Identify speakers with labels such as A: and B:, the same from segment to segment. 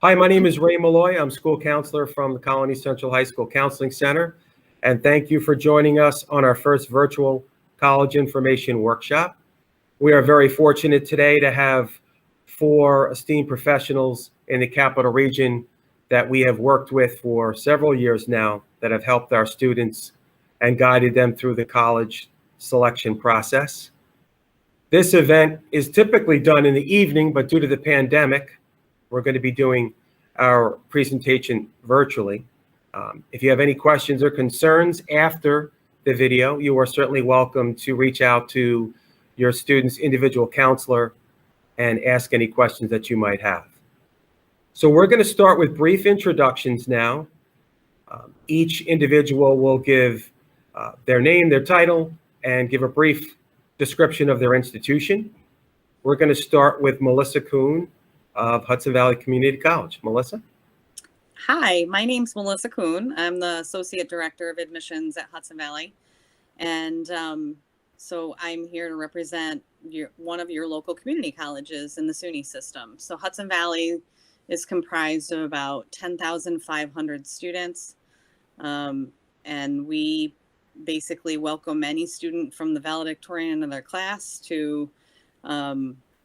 A: Hi, my name is Ray Malloy. I'm school counselor from the Colony Central High School Counseling Center. And thank you for joining us on our first virtual college information workshop. We are very fortunate today to have 4 esteemed professionals in the Capital Region that we have worked with for several years now that have helped our students and guided them through the college selection process. This event is typically done in the evening, but due to the pandemic, we're going to be doing our presentation virtually. If you have any questions or concerns after the video, you are certainly welcome to reach out to your student's individual counselor and ask any questions that you might have. So we're going to start with brief introductions now. Each individual will give their name, their title, and give a brief description of their institution. We're going to start with Melissa Kuhn of Hudson Valley Community College. Melissa?
B: Hi, my name's Melissa Kuhn. I'm the Associate Director of Admissions at Hudson Valley. And so I'm here to represent one of your local community colleges in the SUNY system. So Hudson Valley is comprised of about 10,500 students. And we basically welcome any student from the valedictorian of their class to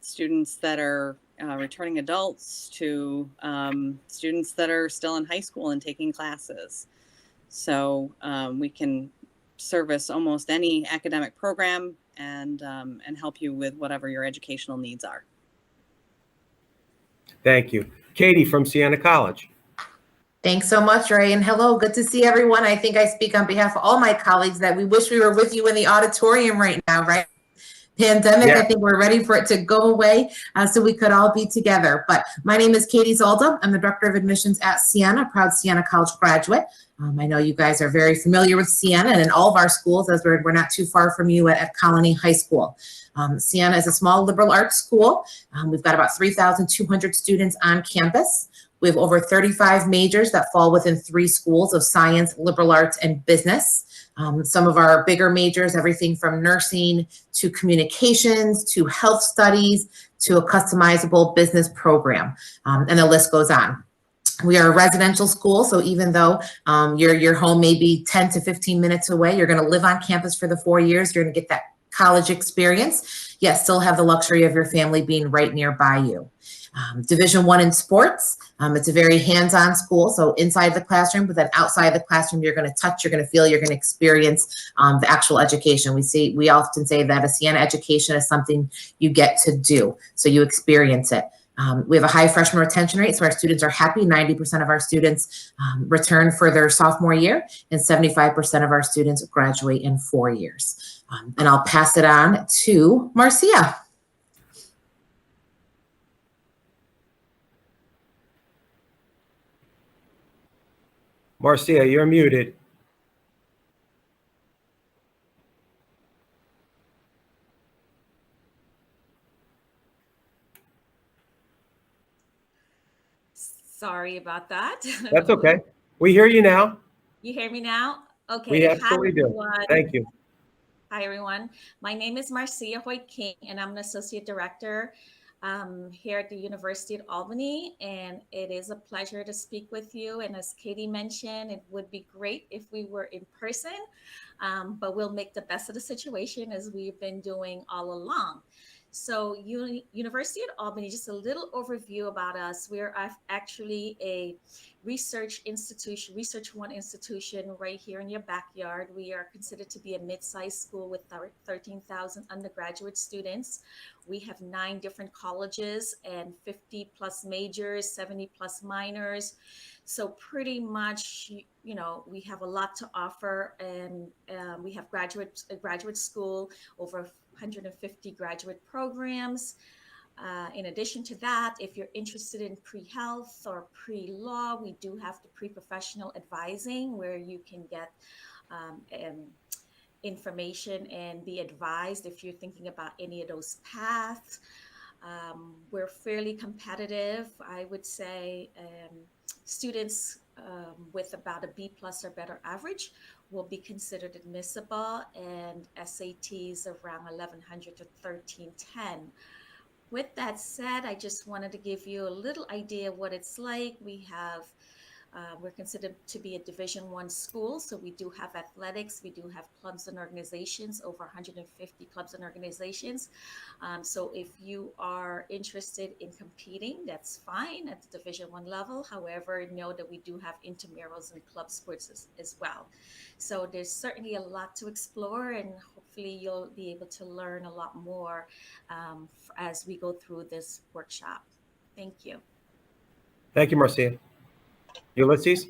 B: students that are returning adults to students that are still in high school and taking classes. So we can service almost any academic program and help you with whatever your educational needs are.
A: Thank you. Katie from Siena College.
C: Thanks so much, Ray, and hello, good to see everyone. I think I speak on behalf of all my colleagues that we wish we were with you in the auditorium right now, right? Pandemic, yeah. I think we're ready for it to go away so we could all be together. But my name is Katie Zolda. I'm the Director of Admissions at Siena, proud Siena College graduate. I know you guys are very familiar with Siena and in all of our schools, as we're not too far from you at Colony High School. Siena is a small liberal arts school. We've got about 3,200 students on campus. We have over 35 majors that fall within 3 schools of science, liberal arts, and business. Some of our bigger majors, everything from nursing to communications to health studies to a customizable business program, and the list goes on. We are a residential school, so even though your home may be 10 to 15 minutes away, you're going to live on campus for the 4 years. You're going to get that college experience, yet still have the luxury of your family being right nearby you. Division I in sports. It's a very hands-on school, so inside the classroom, but then outside the classroom, you're going to touch, you're going to feel, you're going to experience the actual education. We often say that a Siena education is something you get to do, so you experience it. We have a high freshman retention rate, so our students are happy. 90% of our students return for their sophomore year, and 75% of our students graduate in 4 years. And I'll pass it on to Marcia.
A: Marcia, you're muted.
D: Sorry about that.
A: That's okay. We hear you now.
D: You hear me now? Okay.
A: We absolutely do. Thank you.
D: Hi, everyone. My name is Marcia Hoyt King, and I'm an Associate Director here at the University of Albany, and it is a pleasure to speak with you. And as Katie mentioned, it would be great if we were in person, but we'll make the best of the situation as we've been doing all along. So University of Albany, just a little overview about us. We're actually a research institution, Research One institution right here in your backyard. We are considered to be a mid-sized school with 13,000 undergraduate students. We have 9 different colleges and 50 plus majors, 70 plus minors. So pretty much, you know, we have a lot to offer, and we have a graduate school, over 150 graduate programs. In addition to that, if you're interested in pre-health or pre-law, we do have the pre-professional advising where you can get information and be advised if you're thinking about any of those paths. We're fairly competitive. I would say students with about a B+ or better average will be considered admissible, and SATs around 1100 to 1310 with that said, I just wanted to give you a little idea of what it's like. We're considered to be a Division I school, so we do have athletics, we do have clubs and organizations, over 150 clubs and organizations. So if you are interested in competing, that's fine at the Division I level. However, know that we do have intramurals and club sports as well. So there's certainly a lot to explore, and hopefully you'll be able to learn a lot more as we go through this workshop. Thank you.
A: Thank you, Marcia. Ulysses?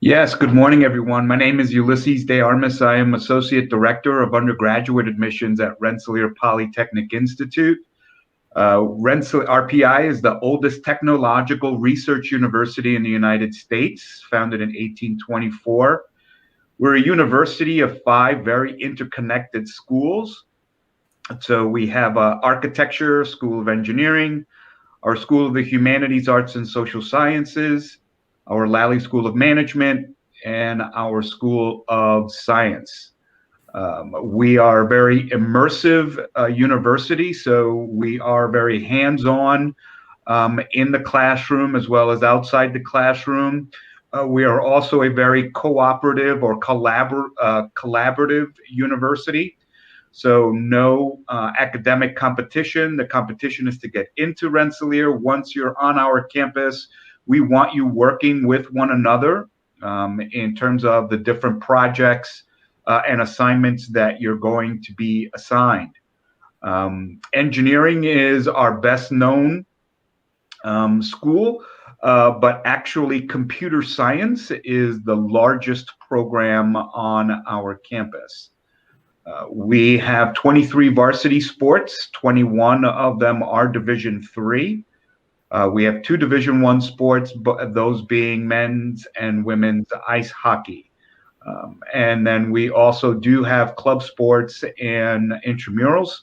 E: Yes, good morning, everyone. My name is Ulysses De Armas. I am Associate Director of Undergraduate Admissions at Rensselaer Polytechnic Institute. RPI is the oldest technological research university in the United States, founded in 1824. We're a university of 5 very interconnected schools. So we have Architecture, School of Engineering, our School of the Humanities, Arts, and Social Sciences, our Lally School of Management, and our School of Science. We are a very immersive university, so we are very hands-on in the classroom as well as outside the classroom. We are also a very cooperative or collaborative university. So no academic competition. The competition is to get into Rensselaer. Once you're on our campus, we want you working with one another in terms of the different projects and assignments that you're going to be assigned. Engineering is our best known school, but actually computer science is the largest program on our campus. We have 23 varsity sports, 21 of them are Division III. We have 2 Division I sports, those being men's and women's ice hockey. And then we also do have club sports and intramurals.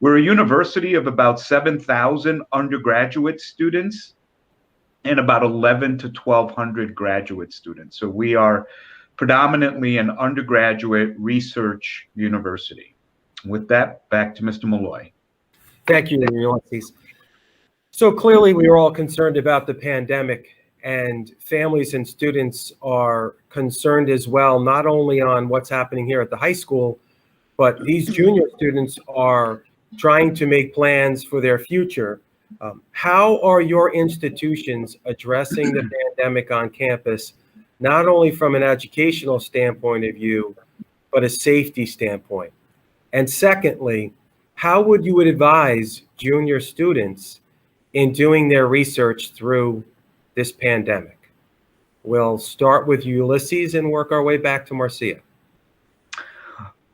E: We're a university of about 7,000 undergraduate students and about 1,100 to 1,200 graduate students. So we are predominantly an undergraduate research university. With that, back to Mr. Malloy.
A: Thank you, Ulysses. So clearly, we are all concerned about the pandemic, and families and students are concerned as well, not only on what's happening here at the high school, but these junior students are trying to make plans for their future. How are your institutions addressing the pandemic on campus, not only from an educational standpoint of view, but a safety standpoint? And secondly, how would you advise junior students in doing their research through this pandemic? We'll start with Ulysses and work our way back to Marcia.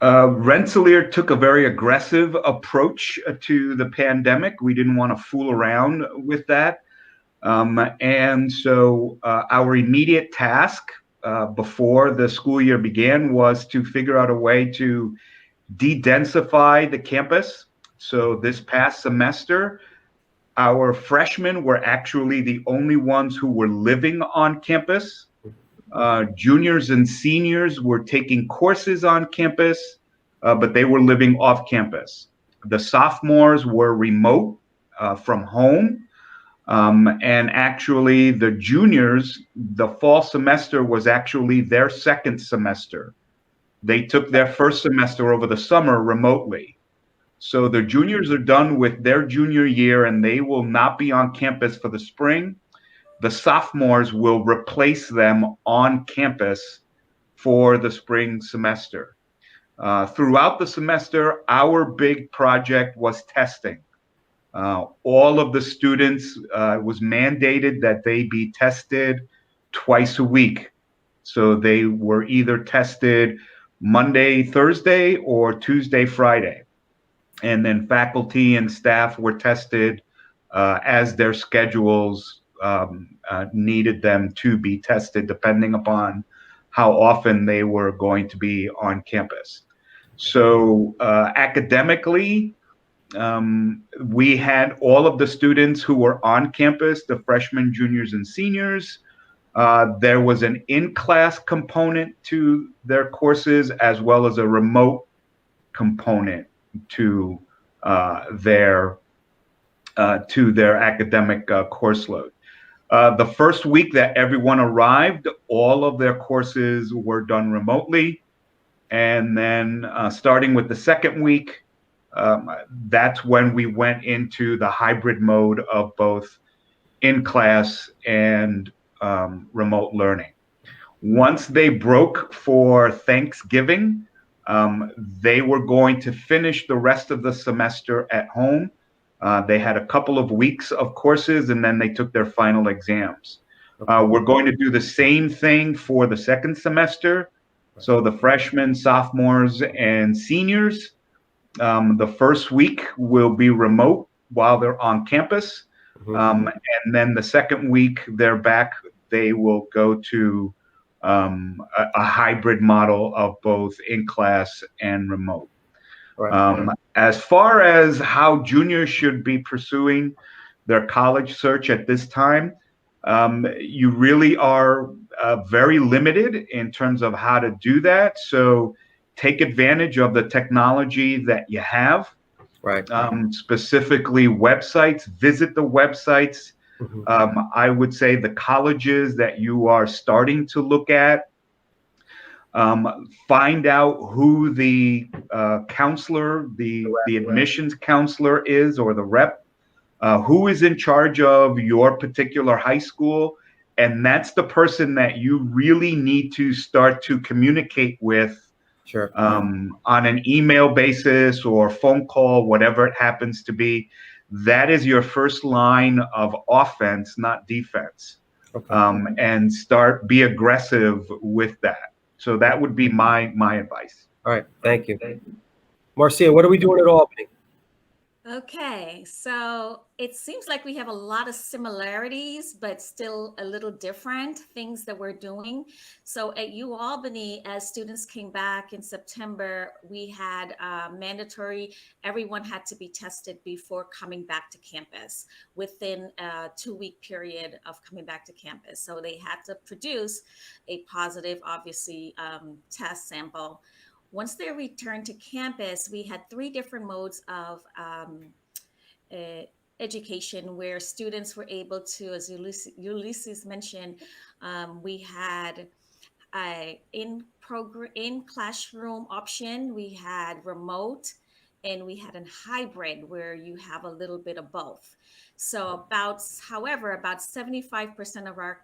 E: Rensselaer took a very aggressive approach to the pandemic. We didn't want to fool around with that. And so our immediate task before the school year began was to figure out a way to de-densify the campus. So this past semester, our freshmen were actually the only ones who were living on campus. Juniors and seniors were taking courses on campus, but they were living off campus. The sophomores were remote from home. And actually the juniors, the fall semester was actually their second semester. They took their first semester over the summer remotely. So the juniors are done with their junior year and they will not be on campus for the spring. The sophomores will replace them on campus for the spring semester. Throughout the semester, our big project was testing. All of the students, it was mandated that they be tested twice a week. So they were either tested Monday, Thursday, or Tuesday, Friday. And then faculty and staff were tested as their schedules needed them to be tested, depending upon how often they were going to be on campus. So academically, we had all of the students who were on campus, the freshmen, juniors, and seniors. There was an in-class component to their courses as well as a remote component to their to their academic course load. The first week that everyone arrived, all of their courses were done remotely. And then starting with the second week, that's when we went into the hybrid mode of both in-class and remote learning. Once they broke for Thanksgiving, they were going to finish the rest of the semester at home. They had a couple of weeks of courses, and then they took their final exams. We're going to do the same thing for the second semester. So the freshmen, sophomores, and seniors, the first week will be remote while they're on campus. And then the second week they're back, they will go to a hybrid model of both in-class and remote. As far as how juniors should be pursuing their college search at this time, you really are very limited in terms of how to do that. So take advantage of the technology that you have. Specifically websites, visit the websites. I would say the colleges that you are starting to look at, find out who the counselor, the admissions counselor is, or the rep, who is in charge of your particular high school. And that's the person that you really need to start to communicate with on an email basis or phone call, whatever it happens to be. That is your first line of offense, not defense. And be aggressive with that. So that would be my advice.
A: All right, thank you. Marcia, what are we doing at Albany?
D: Okay, so it seems like we have a lot of similarities, but still a little different things that we're doing. So at UAlbany, as students came back in September, we had mandatory, everyone had to be tested before coming back to campus within a 2-week period of coming back to campus. So they had to produce a positive, obviously, test sample. Once they returned to campus, we had 3 different modes of education where students were able to, as Ulysses mentioned, we had in classroom option, we had remote, and we had a hybrid where you have a little bit of both. So however, about 75% of our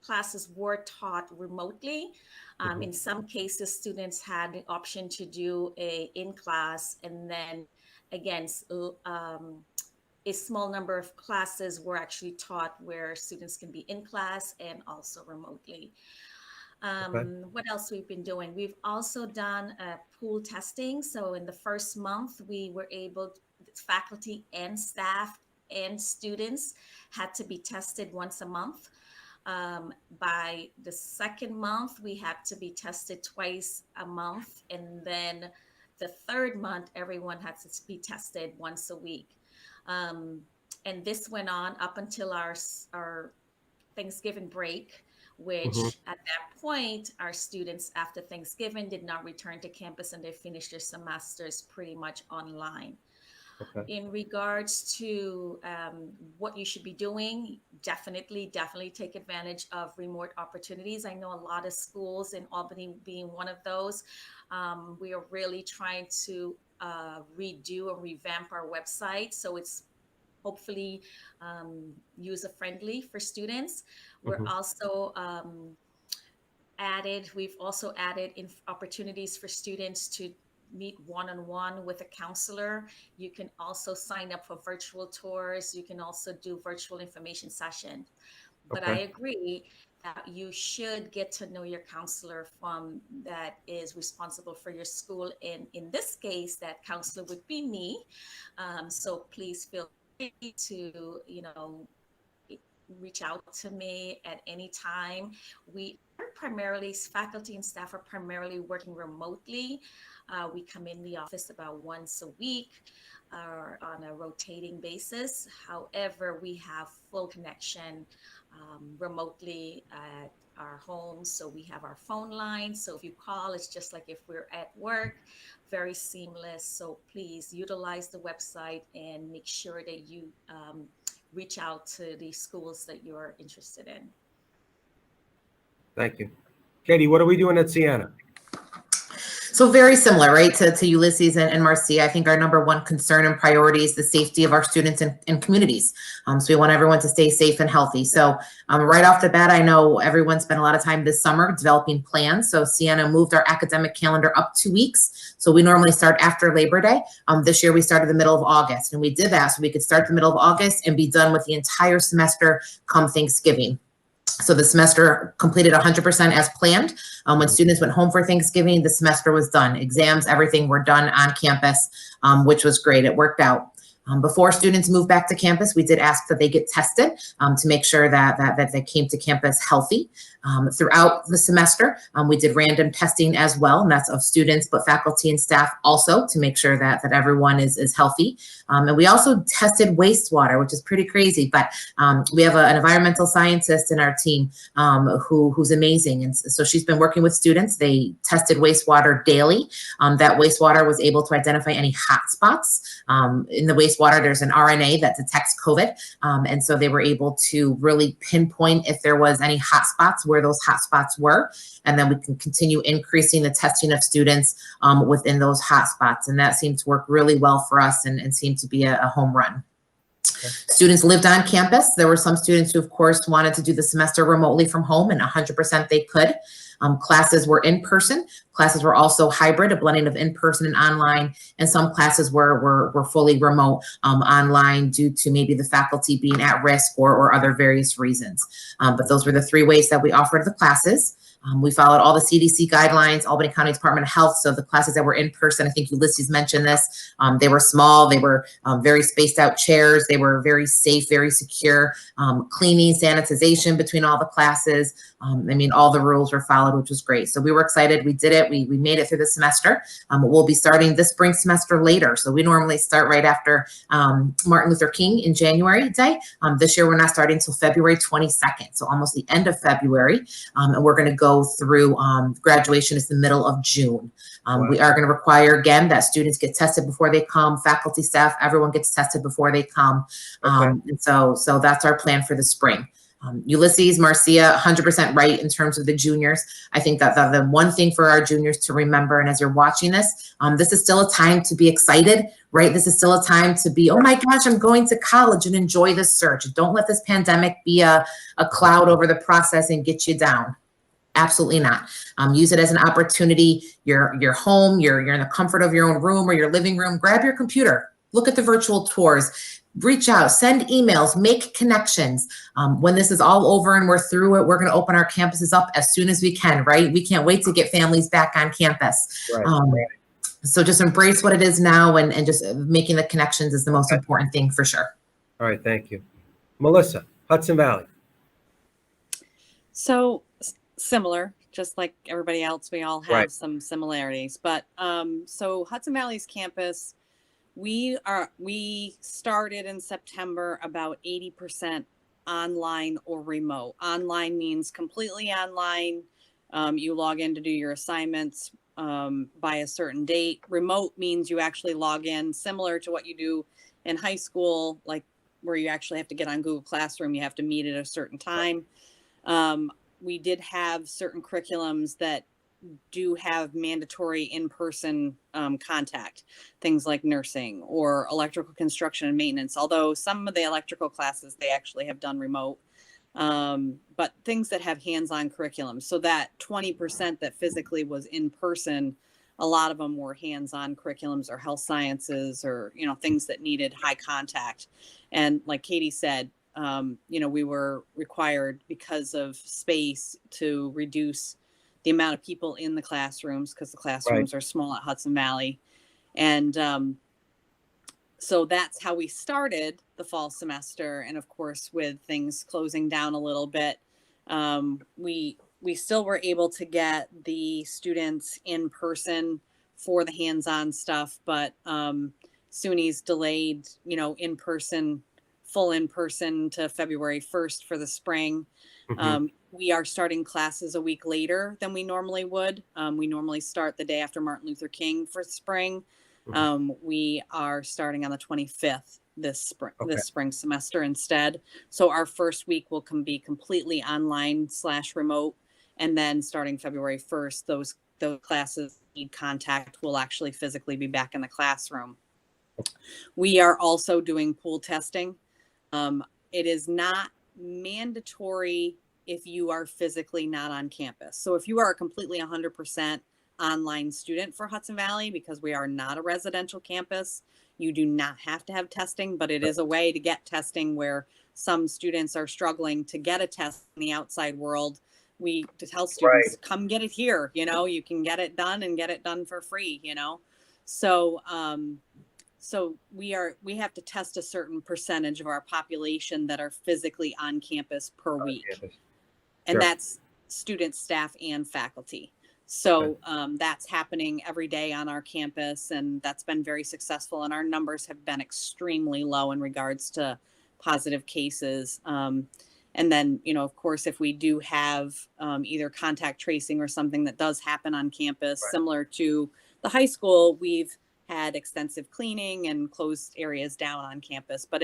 D: classes were taught remotely. In some cases, students had the option to do a in-class, and then again, a small number of classes were actually taught where students can be in class and also remotely. What else we've been doing? We've also done pool testing. So in the first month, we were able, faculty and staff and students had to be tested once a month. By the second month, we had to be tested twice a month. And then the third month, everyone had to be tested once a week. And this went on up until our Thanksgiving break, which at that point, our students after Thanksgiving did not return to campus and they finished their semesters pretty much online. In regards to what you should be doing, definitely take advantage of remote opportunities. I know a lot of schools, in Albany being one of those, we are really trying to redo and revamp our website so it's hopefully user-friendly for students. We're also we've also added opportunities for students to meet one-on-one with a counselor. You can also sign up for virtual tours. You can also do virtual information sessions. But I agree that you should get to know your counselor that is responsible for your school. And in this case, that counselor would be me. So please feel free to, reach out to me at any time. We are faculty and staff are primarily working remotely. We come in the office about once a week or on a rotating basis. However, we have full connection remotely at our homes. So we have our phone line. So if you call, it's just like if we're at work, very seamless. So please utilize the website and make sure that you reach out to the schools that you're interested in.
A: Thank you. Katie, what are we doing at Sienna?
C: So very similar, right, to Ulysses and Marcia. I think our number one concern and priority is the safety of our students and communities. So we want everyone to stay safe and healthy. So right off the bat, I know everyone spent a lot of time this summer developing plans. So Sienna moved our academic calendar up 2 weeks. So we normally start after Labor Day. This year we started the middle of August, and we did that so we could start the middle of August and be done with the entire semester come Thanksgiving. So the semester completed 100% as planned. When students went home for Thanksgiving, the semester was done. Exams, everything were done on campus, which was great. It worked out. Before students moved back to campus, we did ask that they get tested to make sure that they came to campus healthy. Throughout the semester, we did random testing as well, and that's of students, but faculty and staff also, to make sure that everyone is healthy. And we also tested wastewater, which is pretty crazy, but we have an environmental scientist in our team who's amazing. And so she's been working with students. They tested wastewater daily. That wastewater was able to identify any hot spots. In the wastewater, there's an RNA that detects COVID. And so they were able to really pinpoint if there was any hot spots, where those hot spots were. And then we can continue increasing the testing of students within those hot spots. And that seemed to work really well for us and seemed to be a home run. Okay. Students lived on campus. There were some students who, of course, wanted to do the semester remotely from home, and 100% they could. Classes were in person. Classes were also hybrid, a blending of in-person and online, and some classes were fully remote online due to maybe the faculty being at risk or other various reasons. But those were the 3 ways that we offered the classes. We followed all the CDC guidelines, Albany County Department of Health. So the classes that were in person, I think Ulysses mentioned this, they were small, they were very spaced out chairs, they were very safe, very secure, cleaning, sanitization between all the classes. I mean, all the rules were followed, which was great. So we were excited. We did it. We made it through the semester. We'll be starting this spring semester later. So we normally start right after Martin Luther King in January Day. This year, we're not starting until February 22nd. So almost the end of February. And we're going to go through graduation is the middle of June. Wow. We are going to require, again, that students get tested before they come, faculty, staff, everyone gets tested before they come. Okay. And so that's our plan for the spring. Ulysses, Marcia, 100% right in terms of the juniors. I think that the one thing for our juniors to remember, and as you're watching this is still a time to be excited, right? This is still a time to be, oh my gosh, I'm going to college, and enjoy this search. Don't let this pandemic be a cloud over the process and get you down. Absolutely not. Use it as an opportunity. You're home, you're in the comfort of your own room or your living room. Grab your computer, look at the virtual tours, reach out, send emails, make connections. When this is all over and we're through it, we're going to open our campuses up as soon as we can, right? We can't wait to get families back on campus. Right. So just embrace what it is now, and just making the connections is the most important thing for sure.
A: All right, thank you. Melissa, Hudson Valley.
B: So similar, just like everybody else, we all have some similarities. But so Hudson Valley's campus, we started in September about 80% online or remote. Online means completely online. You log in to do your assignments by a certain date. Remote means you actually log in, similar to what you do in high school, like where you actually have to get on Google Classroom. You have to meet at a certain time. We did have certain curriculums that do have mandatory in-person contact, things like nursing or electrical construction and maintenance, although some of the electrical classes they actually have done remote, but things that have hands-on curriculum. So that 20% that physically was in person, a lot of them were hands-on curriculums or health sciences or, things that needed high contact. And like Katie said, we were required because of space to reduce the amount of people in the classrooms, because the classrooms are small at Hudson Valley. And so that's how we started the fall semester. And of course, with things closing down a little bit, we still were able to get the students in person for the hands-on stuff, but SUNY's delayed, full in-person to February 1st for the spring.
A: Mhm.
B: We are starting classes a week later than we normally would. We normally start the day after Martin Luther King for spring. We are starting on the 25th this spring semester instead. So our first week will be completely online/remote. And then starting February 1st, those classes need contact will actually physically be back in the classroom. We are also doing pool testing. It is not mandatory if you are physically not on campus. So if you are a completely 100% online student for Hudson Valley, because we are not a residential campus, you do not have to have testing, but it is a way to get testing where some students are struggling to get a test in the outside world. We tell students, come get it here, you can get it done and get it done for free, So, so we have to test a certain percentage of our population that are physically on campus per week. And that's students, staff, and faculty. So that's happening every day on our campus, and that's been very successful. And our numbers have been extremely low in regards to positive cases. And then, of course, if we do have either contact tracing or something that does happen on campus, similar to the high school, we've had extensive cleaning and closed areas down on campus. But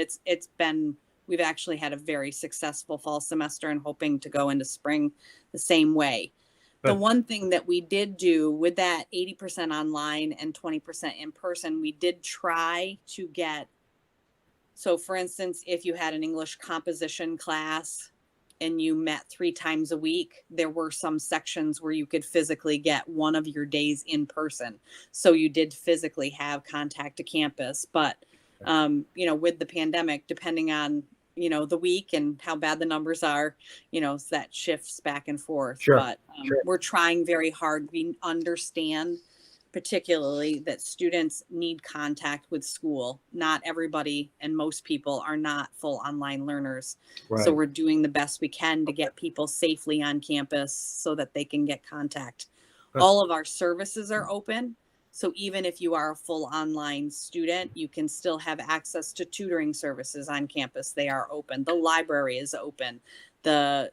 B: we've actually had a very successful fall semester and hoping to go into spring the same way. The one thing that we did do with that 80% online and 20% in person, we did try to get, so for instance, if you had an English composition class and you met 3 times a week, there were some sections where you could physically get one of your days in person. So you did physically have contact to campus. But, with the pandemic, depending on, the week and how bad the numbers are, so that shifts back and forth. But we're trying very hard. We understand particularly that students need contact with school. Not everybody and most people are not full online learners. So we're doing the best we can to get people safely on campus so that they can get contact. All of our services are open. So even if you are a full online student, you can still have access to tutoring services on campus. They are open. The library is open. The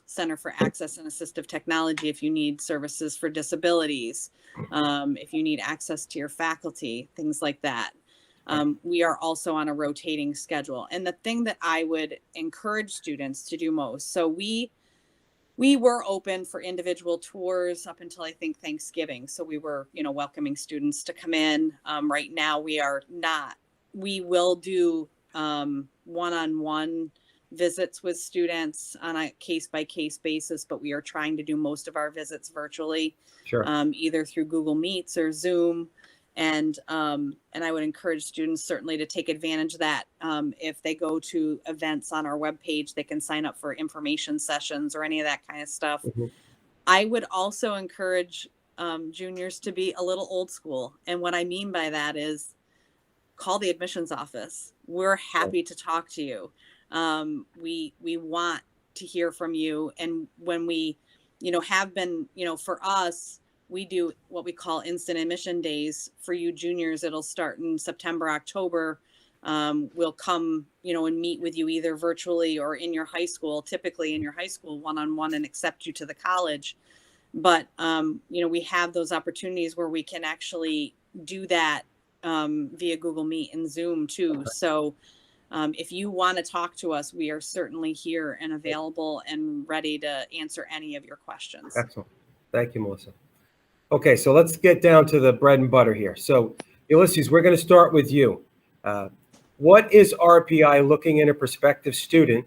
B: Center for Access and Assistive Technology, if you need services for disabilities, if you need access to your faculty, things like that. We are also on a rotating schedule. And the thing that I would encourage students to do most, so we were open for individual tours up until I think Thanksgiving. So we were, welcoming students to come in. Right now we are not. We will do one-on-one visits with students on a case-by-case basis, but we are trying to do most of our visits virtually, either through Google Meets or Zoom. And I would encourage students certainly to take advantage of that. If they go to events on our webpage, they can sign up for information sessions or any of that kind of stuff. I would also encourage juniors to be a little old school. And what I mean by that is call the admissions office. We're happy to talk to you. We want to hear from you. And when we, have been, for us, we do what we call instant admission days for you juniors. It'll start in September, October. We'll come, and meet with you either virtually or in your high school, typically in your high school one-on-one, and accept you to the college. But, we have those opportunities where we can actually do that via Google Meet and Zoom too. So if you want to talk to us, we are certainly here and available and ready to answer any of your questions.
A: Excellent. Thank you, Melissa. Okay, so let's get down to the bread and butter here. So, Ulysses, we're going to start with you. What is RPI looking in a prospective student?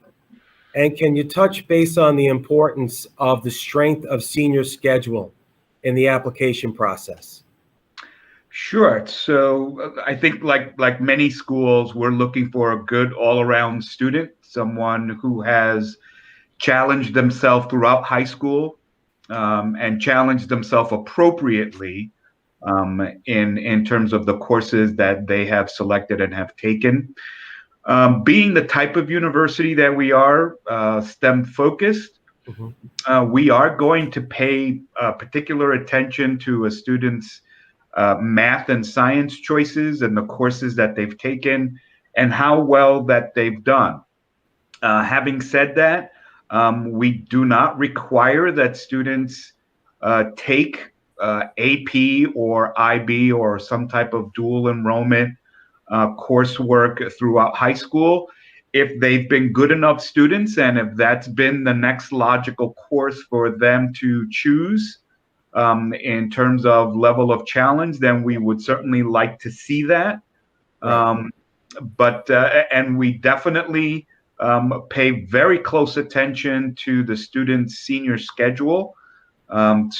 A: And can you touch base on the importance of the strength of senior schedule in the application process?
E: Sure. So I think like many schools, we're looking for a good all-around student, someone who has challenged themselves throughout high school, and challenge themselves appropriately in terms of the courses that they have selected and have taken. Being the type of university that we are, STEM focused, We are going to pay particular attention to a student's math and science choices and the courses that they've taken and how well that they've done. Having said that, we do not require that students take AP or IB or some type of dual enrollment coursework throughout high school. If they've been good enough students and if that's been the next logical course for them to choose in terms of level of challenge, then we would certainly like to see that. And we definitely pay very close attention to the student's senior schedule. In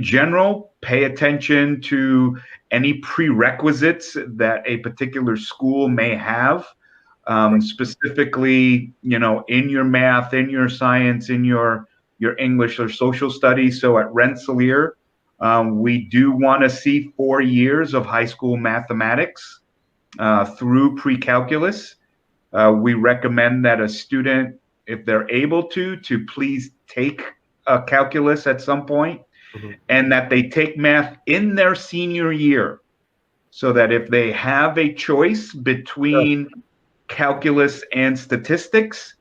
E: general, pay attention to any prerequisites that a particular school may have, specifically, in your math, in your science, in your English or social studies. So at Rensselaer, we do want to see 4 years of high school mathematics through pre-calculus. We recommend that a student, if they're able to please take calculus at some point, and that they take math in their senior year, so that if they have a choice between calculus and statistics,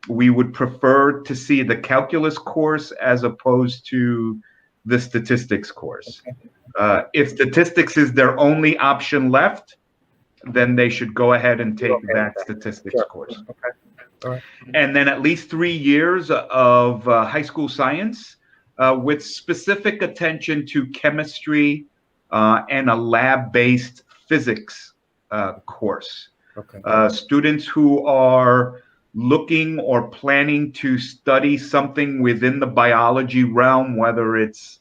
E: we would prefer to see the calculus course as opposed to the statistics course. If statistics is their only option left, then they should go ahead and take that statistics course.
A: All right.
E: And then at least 3 years of high school science with specific attention to chemistry and a lab-based physics course. Students who are looking or planning to study something within the biology realm, whether it's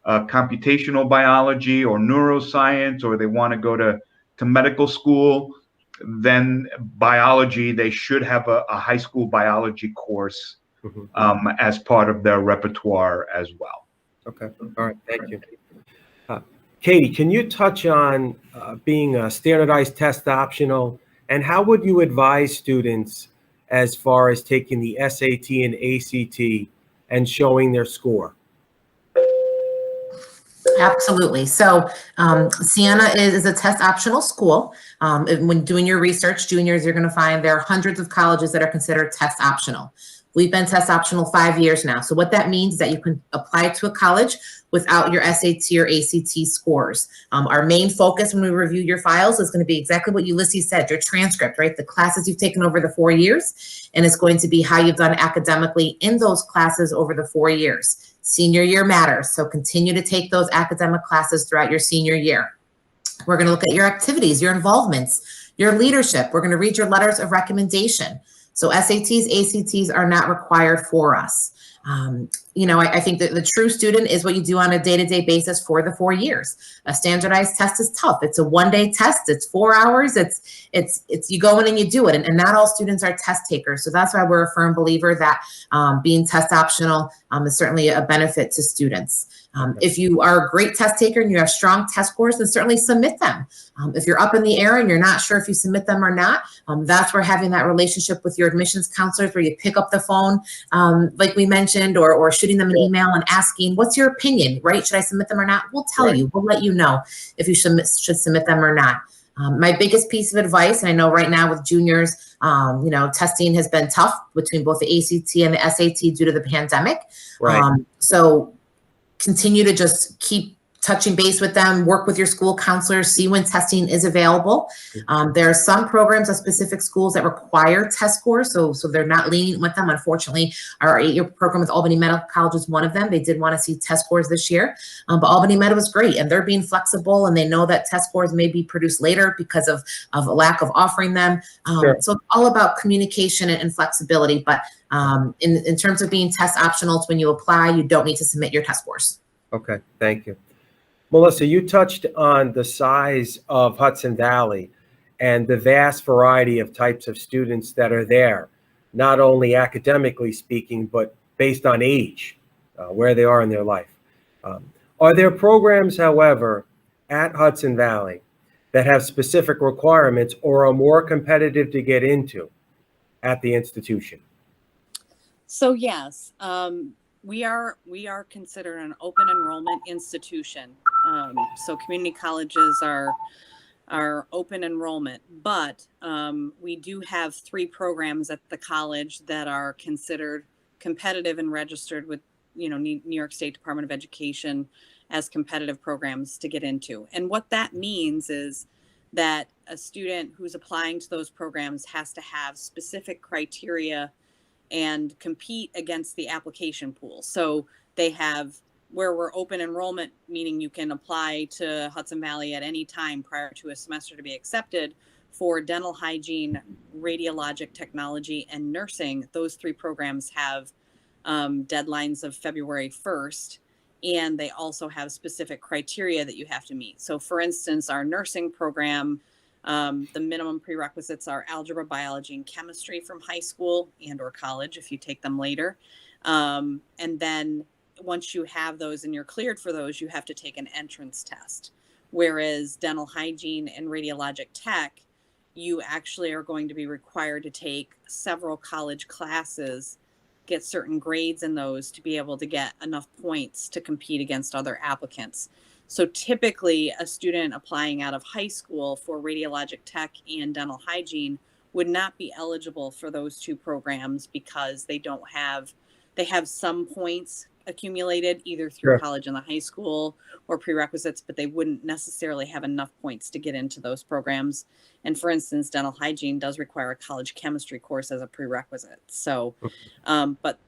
E: computational biology or neuroscience, or they want to go to medical school, then biology, they should have a high school biology course as part of their repertoire as well.
A: Okay. All right. Thank you. Katie, can you touch on being a standardized test optional, and how would you advise students as far as taking the SAT and ACT and showing their score?
C: Absolutely. So Siena is a test optional school. When doing your research, juniors, you're going to find there are hundreds of colleges that are considered test optional. We've been test optional 5 years now. So what that means is that you can apply to a college without your SAT or ACT scores. Our main focus when we review your files is going to be exactly what Ulysses said, your transcript, right? The classes you've taken over the 4 years, and it's going to be how you've done academically in those classes over the 4 years. Senior year matters, so continue to take those academic classes throughout your senior year. We're going to look at your activities, your involvements, your leadership. We're going to read your letters of recommendation. So SATs, ACTs are not required for us. I think that the true student is what you do on a day-to-day basis for the 4 years. A standardized test is tough. It's a one-day test. It's 4 hours. It's you go in and you do it. And not all students are test takers. So that's why we're a firm believer that being test optional is certainly a benefit to students. If you are a great test taker and you have strong test scores, then certainly submit them. If you're up in the air and you're not sure if you submit them or not, that's where having that relationship with your admissions counselors, where you pick up the phone, like we mentioned, or shooting them an email and asking, what's your opinion, right? Should I submit them or not? We'll tell you. We'll let you know if you should submit them or not. My biggest piece of advice, and I know right now with juniors, testing has been tough between both the ACT and the SAT due to the pandemic.
A: Right.
C: So continue to just keep touching base with them, work with your school counselors, see when testing is available. There are some programs at specific schools that require test scores, so they're not lenient with them. Unfortunately, our 8-year program with Albany Medical College is one of them. They did want to see test scores this year, but Albany Med was great, and they're being flexible, and they know that test scores may be produced later because of a lack of offering them.
A: Sure.
C: So it's all about communication and flexibility, but in terms of being test optional, it's when you apply, you don't need to submit your test scores.
A: Okay, thank you. Melissa, you touched on the size of Hudson Valley and the vast variety of types of students that are there, not only academically speaking, but based on age, where they are in their life. Are there programs, however, at Hudson Valley that have specific requirements or are more competitive to get into at the institution?
B: So yes, we are considered an open enrollment institution. So community colleges are open enrollment, but we do have 3 programs at the college that are considered competitive and registered with, New York State Department of Education as competitive programs to get into. And what that means is that a student who's applying to those programs has to have specific criteria and compete against the application pool. So they have where we're open enrollment, meaning you can apply to Hudson Valley at any time prior to a semester to be accepted. For dental hygiene, radiologic technology, and nursing, those 3 programs have deadlines of February 1st, and they also have specific criteria that you have to meet. So for instance, our nursing program, the minimum prerequisites are algebra, biology, and chemistry from high school and or college if you take them later. And then once you have those and you're cleared for those, you have to take an entrance test. Whereas dental hygiene and radiologic tech, you actually are going to be required to take several college classes, get certain grades in those to be able to get enough points to compete against other applicants. So typically a student applying out of high school for radiologic tech and dental hygiene would not be eligible for those 2 programs because they have some points accumulated either through
A: Sure.
B: college and the high school or prerequisites, but they wouldn't necessarily have enough points to get into those programs. And for instance, dental hygiene does require a college chemistry course as a prerequisite. So, but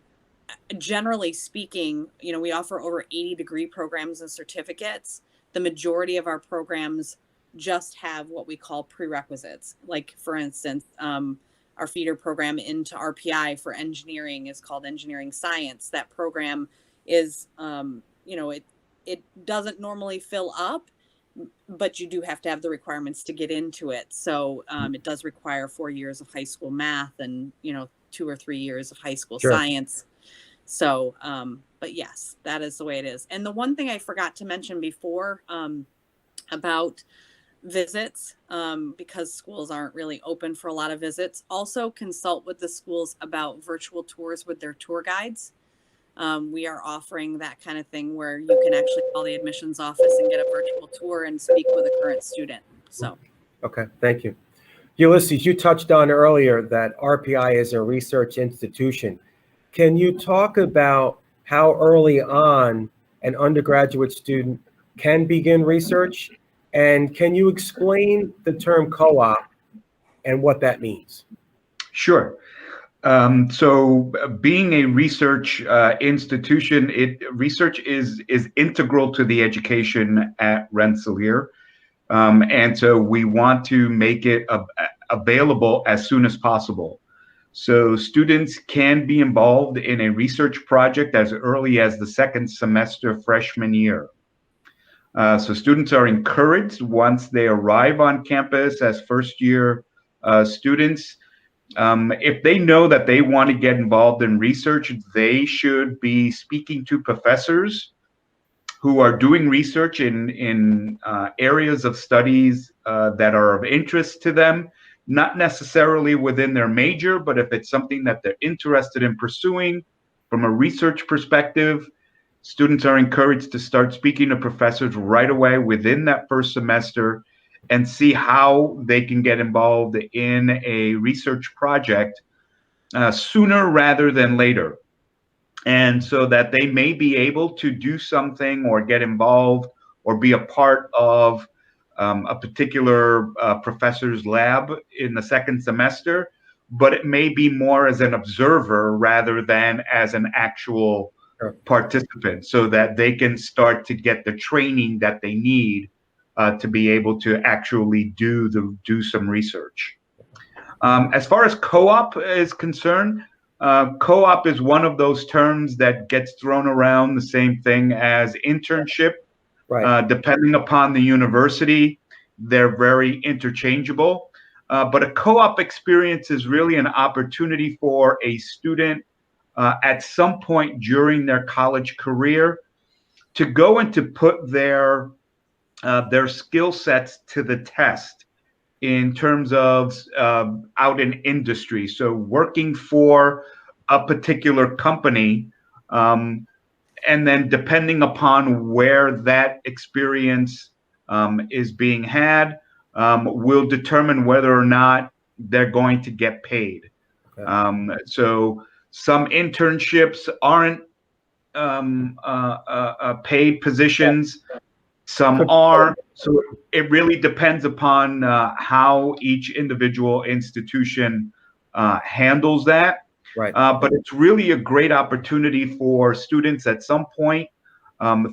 B: generally speaking, we offer over 80 degree programs and certificates. The majority of our programs just have what we call prerequisites. Like for instance, our feeder program into RPI for engineering is called engineering science. That program is, it doesn't normally fill up, but you do have to have the requirements to get into it. So it does require 4 years of high school math and, 2 or 3 years of high school
A: Sure.
B: science. So, but yes, that is the way it is. And the one thing I forgot to mention before about visits, because schools aren't really open for a lot of visits, also consult with the schools about virtual tours with their tour guides. We are offering that kind of thing where you can actually call the admissions office and get a virtual tour and speak with a current student. So,
A: Okay, thank you. Ulysses, you touched on earlier that RPI is a research institution. Can you talk about how early on an undergraduate student can begin research? And can you explain the term co-op and what that means?
E: Sure. So being a research institution, research is integral to the education at Rensselaer. And so we want to make it available as soon as possible. So students can be involved in a research project as early as the 2nd semester freshman year. So students are encouraged once they arrive on campus as first year students. If they know that they want to get involved in research, they should be speaking to professors who are doing research in areas of studies that are of interest to them, not necessarily within their major, but if it's something that they're interested in pursuing from a research perspective, students are encouraged to start speaking to professors right away within that first semester and see how they can get involved in a research project sooner rather than later. And so that they may be able to do something or get involved or be a part of a particular professor's lab in the 2nd semester, but it may be more as an observer rather than as an actual participant, so that they can start to get the training that they need to be able to actually do some research. As far as co-op is concerned, co-op is one of those terms that gets thrown around, the same thing as internship. Right. Depending upon the university, they're very interchangeable. But a co-op experience is really an opportunity for a student at some point during their college career to go and to put their skill sets to the test in terms of out in industry. So working for a particular company. And then depending upon where that experience is being had, will determine whether or not they're going to get paid.
A: Okay.
E: So some internships aren't paid positions, some are. So it really depends upon how each individual institution handles that.
A: Right.
E: But it's really a great opportunity for students at some point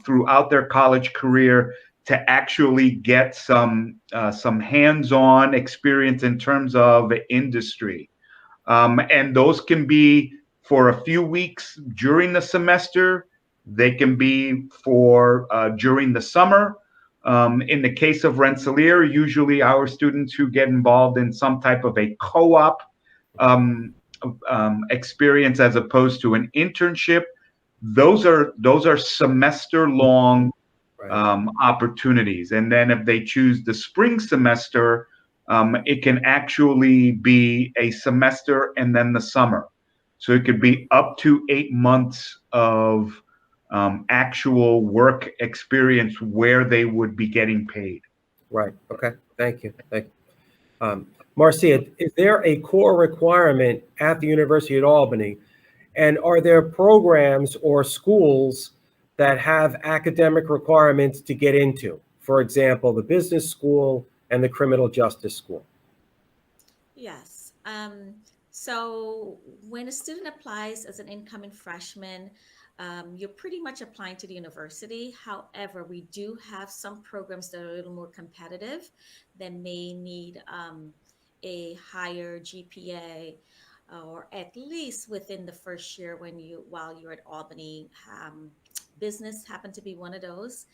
E: throughout their college career to actually get some hands-on experience in terms of industry. And those can be for a few weeks during the semester. They can be for during the summer. In the case of Rensselaer, usually our students who get involved in some type of a co-op experience as opposed to an internship, those are semester-long opportunities. And then if they choose the spring semester, it can actually be a semester and then the summer. So it could be up to 8 months of actual work experience where they would be getting paid.
A: Right. Okay. Thank you. Thank you. Marcia, is there a core requirement at the University of Albany? And are there programs or schools that have academic requirements to get into? For example, the business school and the criminal justice school.
D: Yes. So when a student applies as an incoming freshman, you're pretty much applying to the university. However, we do have some programs that are a little more competitive that may need a higher GPA, or at least within the first year while you're at Albany. Business happened to be one of those.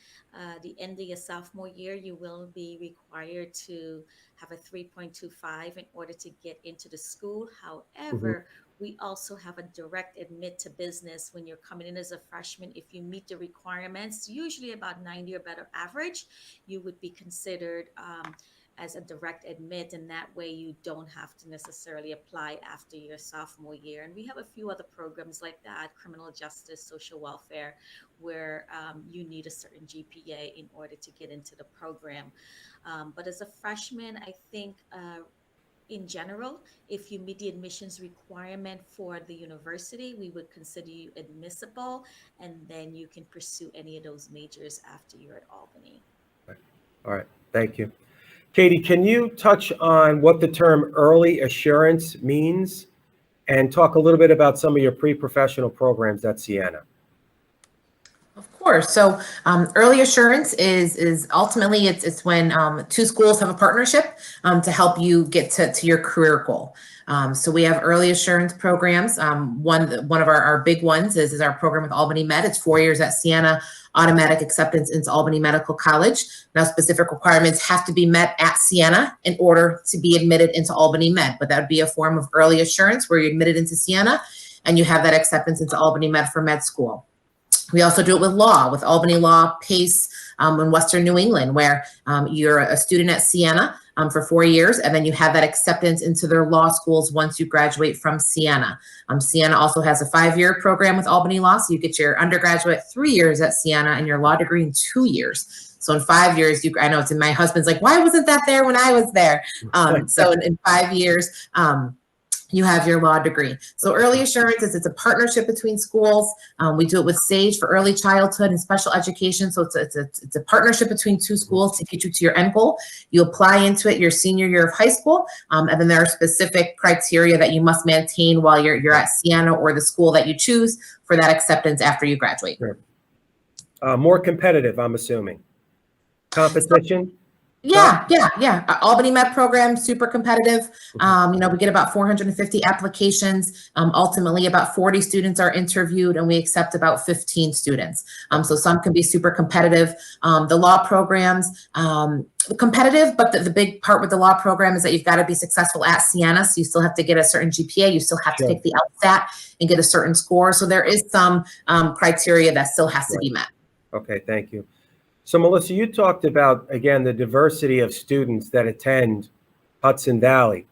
D: The end of your sophomore year, you will be required to have a 3.25 in order to get into the school. However, we also have a direct admit to business when you're coming in as a freshman. If you meet the requirements, usually about 90 or better average, you would be considered as a direct admit, and that way you don't have to necessarily apply after your sophomore year. And we have a few other programs like that, criminal justice, social welfare, where you need a certain GPA in order to get into the program. But as a freshman, I think in general, if you meet the admissions requirement for the university, we would consider you admissible, and then you can pursue any of those majors after you're at Albany.
A: All right. Thank you. Katie, can you touch on what the term early assurance means and talk a little bit about some of your pre-professional programs at Siena?
C: Of course. So early assurance is ultimately it's when two schools have a partnership to help you get to your career goal. So we have early assurance programs. One of our big ones is our program with Albany Med. It's 4 years at Siena, automatic acceptance into Albany Medical College. Now, specific requirements have to be met at Siena in order to be admitted into Albany Med, but that would be a form of early assurance where you're admitted into Siena and you have that acceptance into Albany Med for med school. We also do it with law, with Albany Law, PACE, in Western New England, where you're a student at Siena for 4 years, and then you have that acceptance into their law schools once you graduate from Siena. Siena also has a 5-year program with Albany Law, so you get your undergraduate 3 years at Siena and your law degree in 2 years. So in 5 years, I know it's in my husband's like, why wasn't that there when I was there? So in 5 years, you have your law degree. So early assurance it's a partnership between schools. We do it with SAGE for early childhood and special education. So it's a partnership between two schools to get you to your end goal. You apply into it your senior year of high school, and then there are specific criteria that you must maintain while you're at Siena or the school that you choose for that acceptance after you graduate.
A: Sure. More competitive, I'm assuming. Competition?
C: Yeah. Albany Med program, super competitive. We get about 450 applications. Ultimately, about 40 students are interviewed, and we accept about 15 students. So some can be super competitive. The law programs, competitive, but the big part with the law program is that you've got to be successful at Siena. So you still have to get a certain GPA. You still have to take the LSAT and get a certain score. So there is some criteria that still has to be met.
A: Okay, thank you. So Melissa, you talked about, again, the diversity of students that attend Hudson Valley.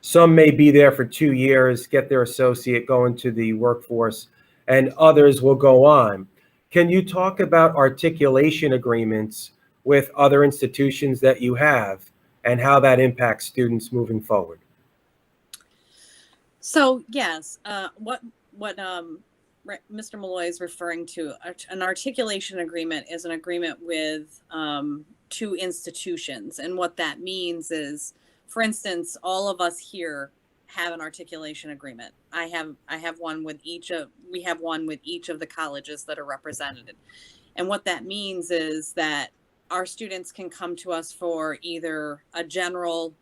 A: Some may be there for 2 years, get their associate, go into the workforce, and others will go on. Can you talk about articulation agreements with other institutions that you have and how that impacts students moving forward?
B: So yes, what Mr. Malloy is referring to, an articulation agreement is an agreement with 2 institutions, and what that means is, for instance, all of us here have an articulation agreement. I have one with each of the colleges that are represented, and what that means is that our students can come to us for either a general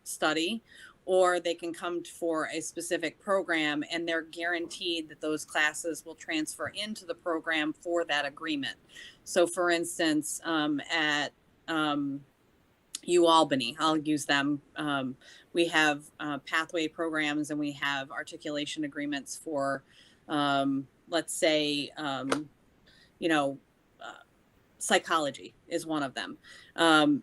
B: study, or they can come for a specific program, and they're guaranteed that those classes will transfer into the program for that agreement. So for instance, at UAlbany, I'll use them. We have pathway programs, and we have articulation agreements for, let's say, psychology is one of them.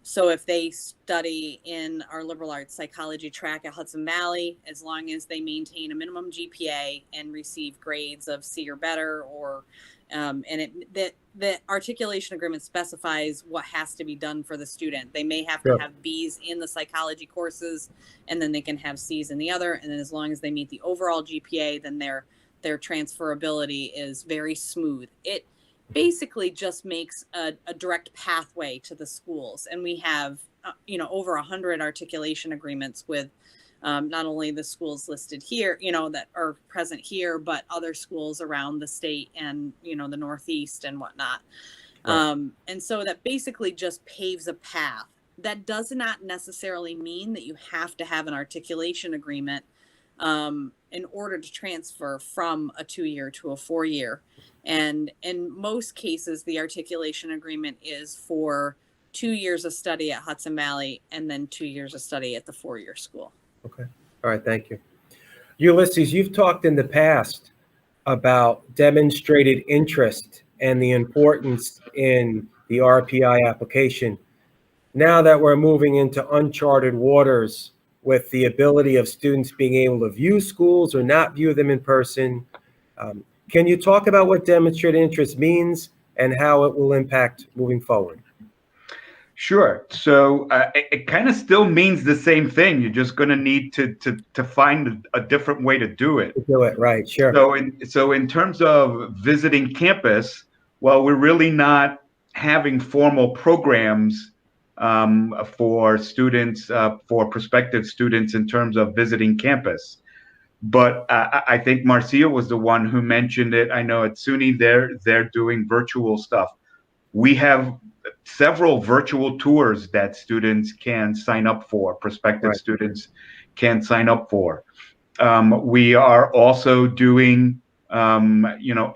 B: So if they study in our liberal arts psychology track at Hudson Valley, as long as they maintain a minimum GPA and receive grades of C or better, or the articulation agreement specifies what has to be done for the student. They may have to have B's in the psychology courses, and then they can have C's in the other. And then as long as they meet the overall GPA, then their transferability is very smooth. It basically just makes a direct pathway to the schools. And we have, over 100 articulation agreements with not only the schools listed here, that are present here, but other schools around the state and, the Northeast and whatnot. Right. And so that basically just paves a path. That does not necessarily mean that you have to have an articulation agreement in order to transfer from a 2-year to a 4-year. And in most cases, the articulation agreement is for 2 years of study at Hudson Valley and then 2 years of study at the 4-year school.
A: Okay. All right. Thank you. Ulysses, you've talked in the past about demonstrated interest and the importance in the RPI application. Now that we're moving into uncharted waters with the ability of students being able to view schools or not view them in person, can you talk about what demonstrated interest means and how it will impact moving forward?
E: Sure. So it kind of still means the same thing. You're just going to need to find a different way to do it.
A: Right. Sure.
E: So in terms of visiting campus, well, we're really not having formal programs for students, for prospective students in terms of visiting campus. But I think Marcia was the one who mentioned it. I know at SUNY they're doing virtual stuff. We have several virtual tours that students can sign up for, prospective students can sign up for. We are also doing,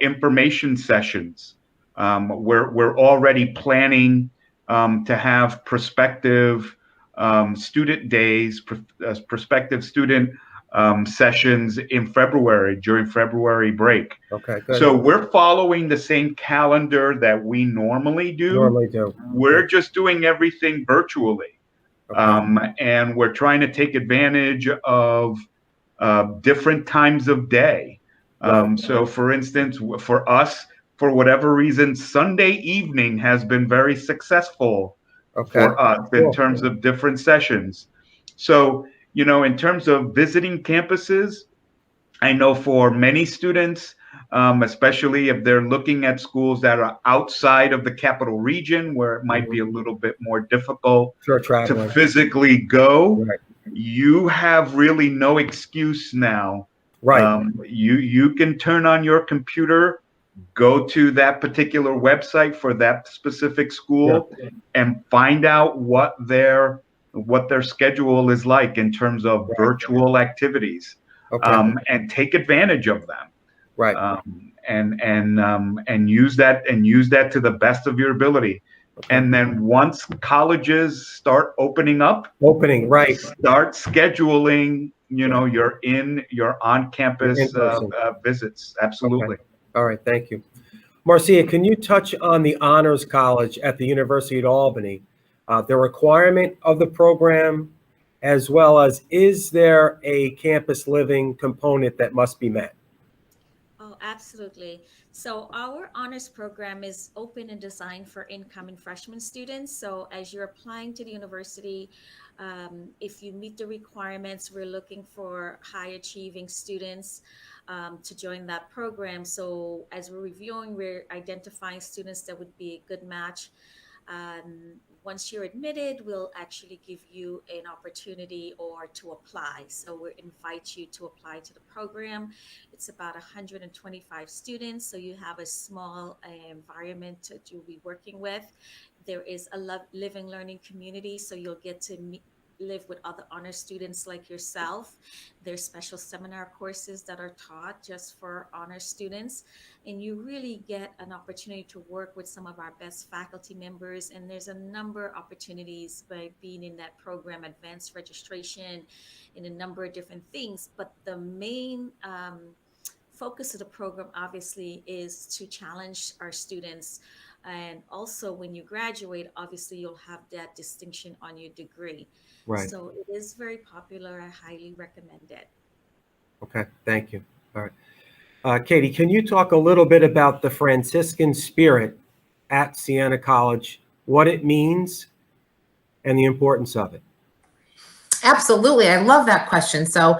E: information sessions. We're already planning to have prospective student days, prospective student sessions in February, during February break.
A: Okay, good.
E: So we're following the same calendar that we normally do. We're just doing everything virtually. Okay. And we're trying to take advantage of different times of day. So for instance, for us, for whatever reason, Sunday evening has been very successful for us in terms of different sessions. So, in terms of visiting campuses, I know for many students, especially if they're looking at schools that are outside of the capital region, where it might be a little bit more difficult to physically go, you have really no excuse now. Right. You can turn on your computer, go to that particular website for that specific school, and find out what their schedule is like in terms of virtual activities, and take advantage of them. Right. And use that to the best of your ability. Okay. And then once colleges start opening up, start scheduling, your on-campus visits. Absolutely.
A: Okay. All right. Thank you. Marcia, can you touch on the Honors College at the University of Albany, the requirement of the program, as well as is there a campus living component that must be met?
D: Oh, absolutely. So our honors program is open and designed for incoming freshman students. So as you're applying to the university, if you meet the requirements, we're looking for high achieving students to join that program. So as we're reviewing, we're identifying students that would be a good match. Once you're admitted, we'll actually give you an opportunity or to apply. So we invite you to apply to the program. It's about 125 students, so you have a small environment that you'll be working with. There is a living learning community, so you'll get to live with other honor students like yourself. There's special seminar courses that are taught just for honor students, and you really get an opportunity to work with some of our best faculty members. And there's a number of opportunities by being in that program, advanced registration, in a number of different things. But the main focus of the program obviously is to challenge our students. And also when you graduate, obviously you'll have that distinction on your degree.
A: Right.
D: So it is very popular. I highly recommend it.
A: Okay, thank you. All right. Katie, can you talk a little bit about the Franciscan spirit at Siena College, what it means, and the importance of it?
C: Absolutely. I love that question. So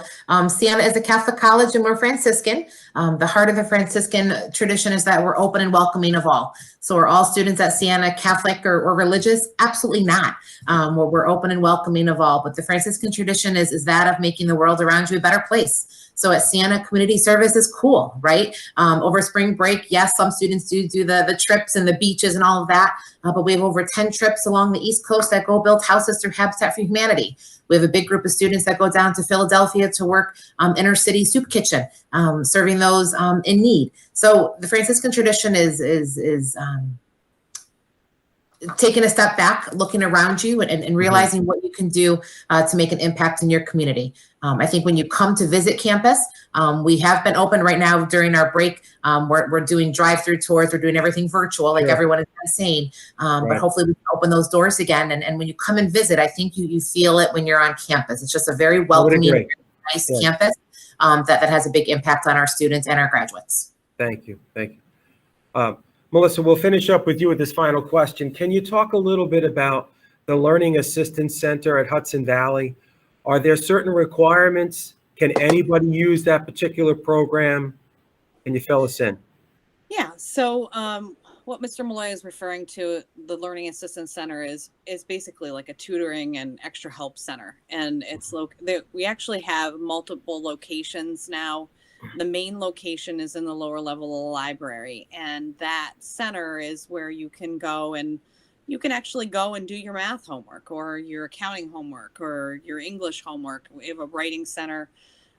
C: Siena is a Catholic college and we're Franciscan. The heart of the Franciscan tradition is that we're open and welcoming of all. So are all students at Siena Catholic or religious? Absolutely not. We're open and welcoming of all. But the Franciscan tradition is that of making the world around you a better place. So at Siena, community service is cool, right? Over spring break, yes, some students do the trips and the beaches and all of that. But we have over 10 trips along the East Coast that go build houses through Habitat for Humanity. We have a big group of students that go down to Philadelphia to work inner city soup kitchen, serving those in need. So the Franciscan tradition is taking a step back, looking around you and realizing what you can do to make an impact in your community. I think when you come to visit campus, we have been open right now during our break. We're doing drive-through tours. We're doing everything virtual, like everyone is saying. But hopefully we can open those doors again. And when you come and visit, I think you feel it when you're on campus. It's just a very welcoming, nice campus that has a big impact on our students and our graduates.
A: Thank you. Thank you. Melissa, we'll finish up with you with this final question. Can you talk a little bit about the Learning Assistance Center at Hudson Valley? Are there certain requirements? Can anybody use that particular program? Can you fill us in?
B: Yeah, so what Mr. Malloy is referring to, the Learning Assistance Center, is basically like a tutoring and extra help center. And it's we actually have multiple locations now. The main location is in the lower level of the library, and that center is where you can go and you can actually go and do your math homework or your accounting homework or your English homework. We have a writing center.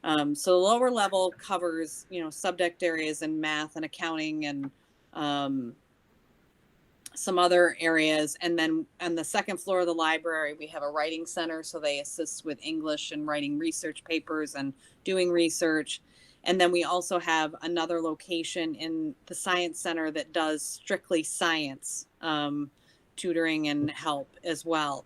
B: So the lower level covers, subject areas in math and accounting and some other areas. And then on the second floor of the library, we have a writing center. So they assist with English and writing research papers and doing research. And then we also have another location in the Science Center that does strictly science tutoring and help as well.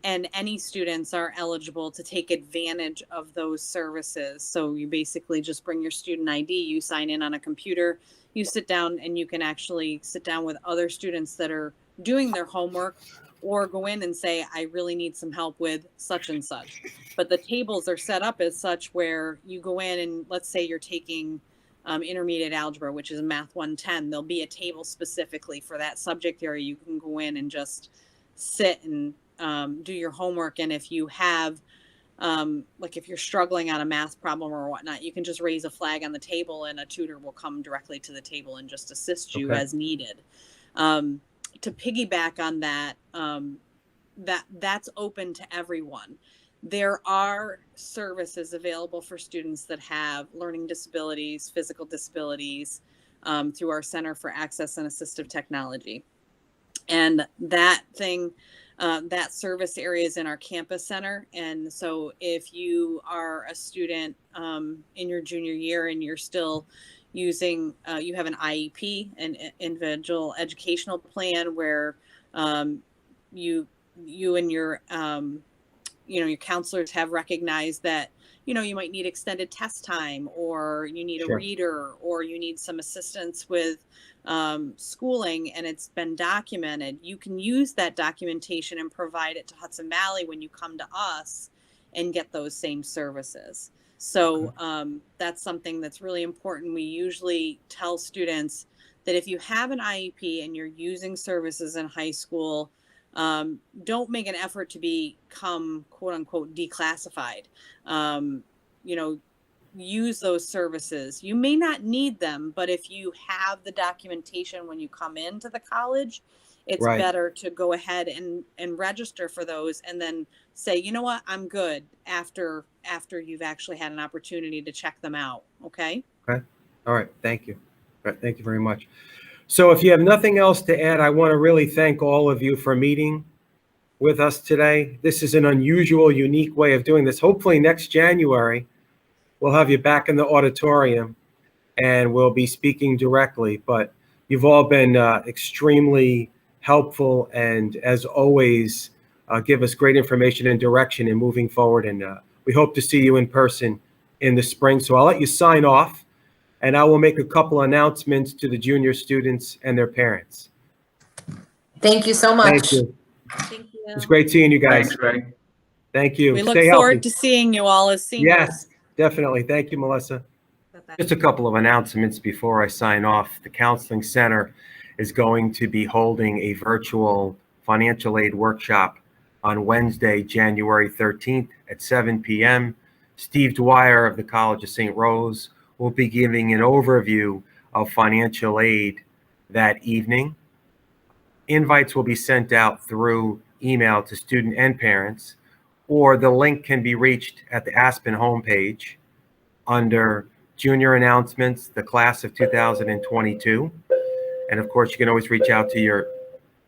B: And any students are eligible to take advantage of those services. So you basically just bring your student ID, you sign in on a computer, you sit down, and you can actually sit down with other students that are doing their homework or go in and say, I really need some help with such and such. But the tables are set up as such where you go in and let's say you're taking intermediate algebra, which is Math 110. There'll be a table specifically for that subject area. You can go in and just sit and do your homework. And if you have, if you're struggling on a math problem or whatnot, you can just raise a flag on the table and a tutor will come directly to the table and just assist you as needed. To piggyback on that, that's open to everyone. There are services available for students that have learning disabilities, physical disabilities, through our Center for Access and Assistive Technology. And that service area is in our campus center. And so if you are a student in your junior year and you're still using, you have an IEP, an individual educational plan, where you and your your counselors have recognized that, you might need extended test time, or you need a
A: Sure.
B: reader, or you need some assistance with schooling, and it's been documented. You can use that documentation and provide it to Hudson Valley when you come to us and get those same services. So that's something that's really important. We usually tell students that if you have an IEP and you're using services in high school, don't make an effort to become quote unquote declassified. Use those services. You may not need them, but if you have the documentation when you come into the college, it's
A: Right.
B: better to go ahead and register for those, and then say, you know what, I'm good after you've actually had an opportunity to check them out. Okay.
A: Okay. All right. Thank you. All right. Thank you very much. So if you have nothing else to add, I want to really thank all of you for meeting with us today. This is an unusual, unique way of doing this. Hopefully next January, we'll have you back in the auditorium and we'll be speaking directly. But you've all been extremely helpful, and as always, give us great information and direction in moving forward. And we hope to see you in person in the spring. So I'll let you sign off, and I will make a couple announcements to the junior students and their parents.
C: Thank you so much.
A: Thank you.
D: Thank you.
A: It's great seeing you guys.
E: Thanks, Ray.
A: Thank you.
B: We look
A: Stay
B: forward
A: healthy.
B: to seeing you all as seniors.
A: Yes, definitely. Thank you, Melissa.
D: Bye-bye.
A: Just a couple of announcements before I sign off. The Counseling Center is going to be holding a virtual financial aid workshop on Wednesday, January 13th at 7 p.m. Steve Dwyer of the College of St. Rose will be giving an overview of financial aid that evening. Invites will be sent out through email to student and parents, or the link can be reached at the Aspen homepage under Junior Announcements, the Class of 2022. And of course, you can always reach out to your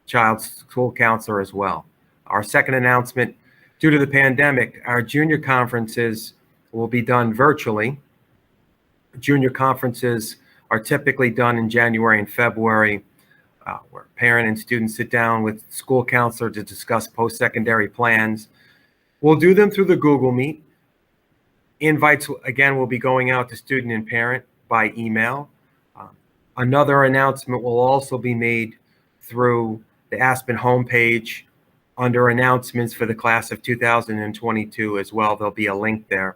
A: child's school counselor as well. Our second announcement, due to the pandemic, our junior conferences will be done virtually. Junior conferences are typically done in January and February, where parent and students sit down with school counselor to discuss post-secondary plans. We'll do them through the Google Meet. Invites, again, will be going out to student and parent by email. Another announcement will also be made through the Aspen homepage under announcements for the class of 2022 as well. There'll be a link there.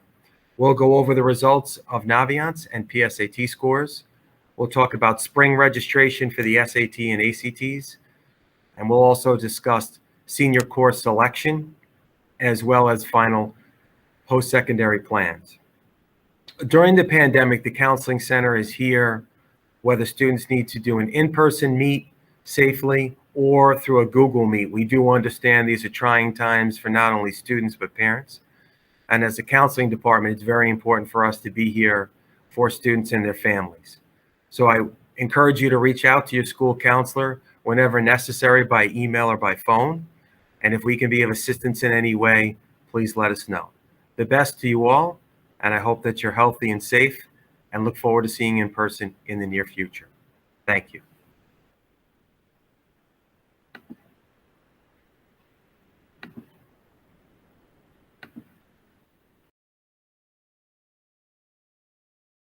A: We'll go over the results of Naviance and PSAT scores. We'll talk about spring registration for the SAT and ACTs. And we'll also discuss senior course selection as well as final post-secondary plans. During the pandemic, the Counseling Center is here whether students need to do an in-person meet safely or through a Google Meet. We do understand these are trying times for not only students but parents. And as a counseling department, it's very important for us to be here for students and their families. So I encourage you to reach out to your school counselor whenever necessary by email or by phone. And if we can be of assistance in any way, please let us know. The best to you all, and I hope that you're healthy and safe, and look forward to seeing you in person in the near future. Thank you.